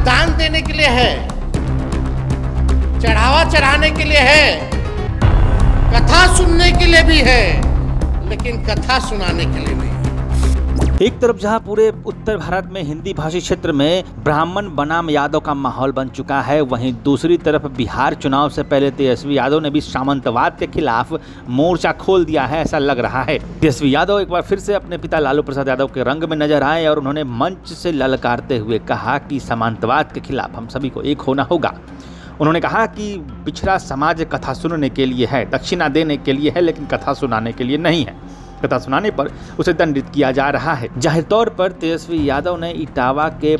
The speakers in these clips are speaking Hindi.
दान देने के लिए है, चढ़ावा चढ़ाने के लिए है, कथा सुनने के लिए भी है, लेकिन कथा सुनाने के लिए नहीं। एक तरफ जहां पूरे उत्तर भारत में हिंदी भाषी क्षेत्र में ब्राह्मण बनाम यादव का माहौल बन चुका है, वहीं दूसरी तरफ बिहार चुनाव से पहले तेजस्वी यादव ने भी सामंतवाद के खिलाफ मोर्चा खोल दिया है, ऐसा लग रहा है। तेजस्वी यादव एक बार फिर से अपने पिता लालू प्रसाद यादव के रंग में नजर आए और उन्होंने मंच से ललकारते हुए कहा कि सामंतवाद के खिलाफ हम सभी को एक होना होगा। उन्होंने कहा कि पिछड़ा समाज कथा सुनने के लिए है, दक्षिणा देने के लिए है, लेकिन कथा सुनाने के लिए नहीं है। कथा सुनाने पर उसे दंडित किया जा रहा है। जाहिर तौर पर तेजस्वी यादव ने इटावा के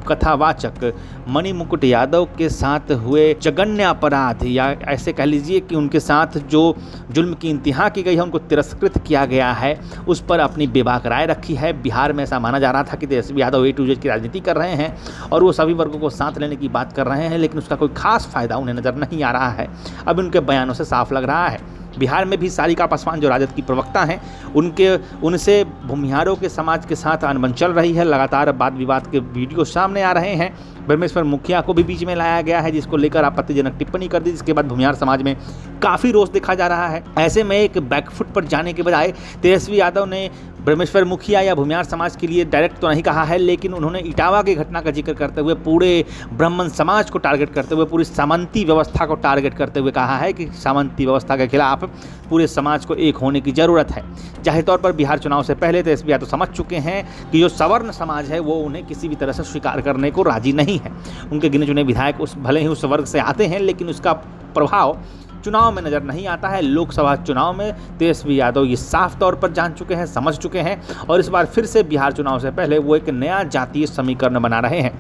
कथावाचक मणि मुकुट यादव के साथ हुए जघन्य अपराध, या ऐसे कह लीजिए कि उनके साथ जो जुल्म की इंतहा की गई है, उनको तिरस्कृत किया गया है, उस पर अपनी बेबाक राय रखी है। बिहार में ऐसा माना जा रहा था कि Tejashwi Yadav A to Z की राजनीति कर रहे हैं और वो सभी वर्गों को साथ लेने की बात कर रहे हैं, लेकिन उसका कोई खास फायदा उन्हें नज़र नहीं आ रहा है। अब उनके बयानों से साफ लग रहा है। बिहार में भी सारिका पासवान जो राजद की प्रवक्ता हैं, उनसे भूमिहारों के समाज के साथ अनबन चल रही है। लगातार वाद विवाद के वीडियो सामने आ रहे हैं। ब्रह्मेश्वर मुखिया को भी बीच में लाया गया है, जिसको लेकर आपत्तिजनक टिप्पणी कर दी, जिसके बाद भूमिहार समाज में काफ़ी रोष देखा जा रहा है। ऐसे में एक बैकफुट पर जाने के बजाय तेजस्वी यादव ने ब्रह्मेश्वर मुखिया या भूमिहार समाज के लिए डायरेक्ट तो नहीं कहा है, लेकिन उन्होंने इटावा की घटना का जिक्र करते हुए पूरे ब्राह्मण समाज को टारगेट करते हुए, पूरी सामंती व्यवस्था को टारगेट करते हुए कहा है कि सामंती व्यवस्था के खिलाफ पूरे समाज को एक होने की ज़रूरत है। जाहिर तौर पर बिहार चुनाव से पहले तेजस्वी यादव समझ चुके हैं कि जो सवर्ण समाज है वो उन्हें किसी भी तरह से स्वीकार करने को राजी नहीं है। उनके गिने चुने विधायक भले ही उस वर्ग से आते हैं, लेकिन उसका प्रभाव चुनाव में नज़र नहीं आता है। लोकसभा चुनाव में तेजस्वी यादव ये साफ तौर पर जान चुके हैं, समझ चुके हैं, और इस बार फिर से बिहार चुनाव से पहले वो एक नया जातीय समीकरण बना रहे हैं।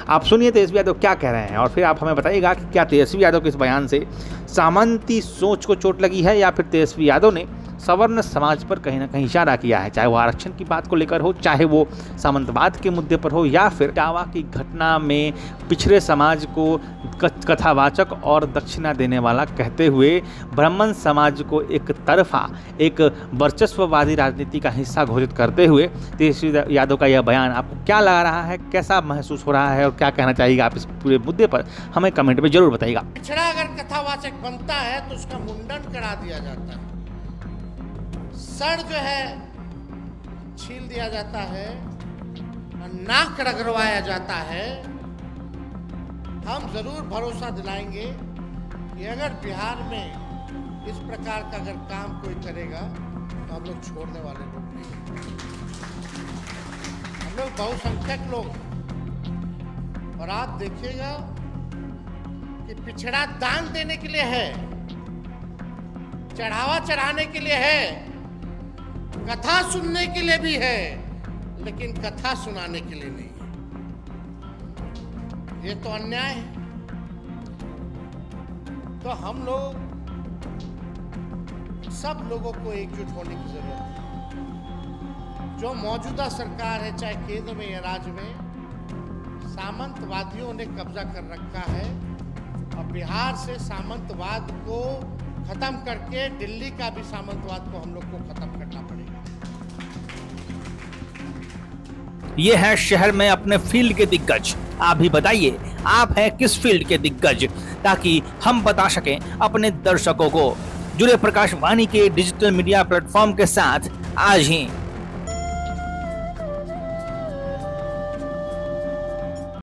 आप सुनिए तेजस्वी यादव क्या कह रहे हैं और फिर आप हमें बताइएगा कि क्या तेजस्वी यादव के इस बयान से सामंती सोच को चोट लगी है, या फिर तेजस्वी यादव ने सवर्ण समाज पर कहीं ना कहीं इशारा किया है, चाहे वो आरक्षण की बात को लेकर हो, चाहे वो सामंतवाद के मुद्दे पर हो, या फिर इटावा की घटना में पिछड़े समाज को कथावाचक और दक्षिणा देने वाला कहते हुए ब्राह्मण समाज को एक तरफा, एक वर्चस्ववादी राजनीति का हिस्सा घोषित करते हुए तेजस्वी यादव का यह बयान आपको क्या लगा रहा है, कैसा महसूस हो रहा है और क्या कहना चाहिएगा आप इस पूरे मुद्दे पर, हमें कमेंट में जरूर बताइएगा। पिछड़ा अगर कथावाचक बनता है तो उसका मुंडन करा दिया जाता है, सर जो है छील दिया जाता है, नाक रगड़वाया जाता है। हम जरूर भरोसा दिलाएंगे कि अगर बिहार में इस प्रकार का अगर काम कोई करेगा तो हम लोग छोड़ने वाले लोग नहीं। हम लोग बहुसंख्यक लोग हैं और आप देखिएगा कि पिछड़ा दान देने के लिए है, चढ़ावा चढ़ाने के लिए है, कथा सुनने के लिए भी है, लेकिन कथा सुनाने के लिए नहीं। ये तो अन्याय है। तो हम लोग सब लोगों को एकजुट होने की जरूरत है। जो मौजूदा सरकार है, चाहे केंद्र में या राज्य में, सामंतवादियों ने कब्जा कर रखा है और बिहार से सामंतवाद को खत्म करके दिल्ली का भी सामंतवाद को हम लोग को खत्म करना पड़ेगा। ये है शहर में अपने फील्ड के दिग्गज। आप भी बताइए, आप हैं किस फील्ड के दिग्गज, ताकि हम बता सकें अपने दर्शकों को। जुड़े प्रकाश वाणी के डिजिटल मीडिया प्लेटफॉर्म के साथ आज ही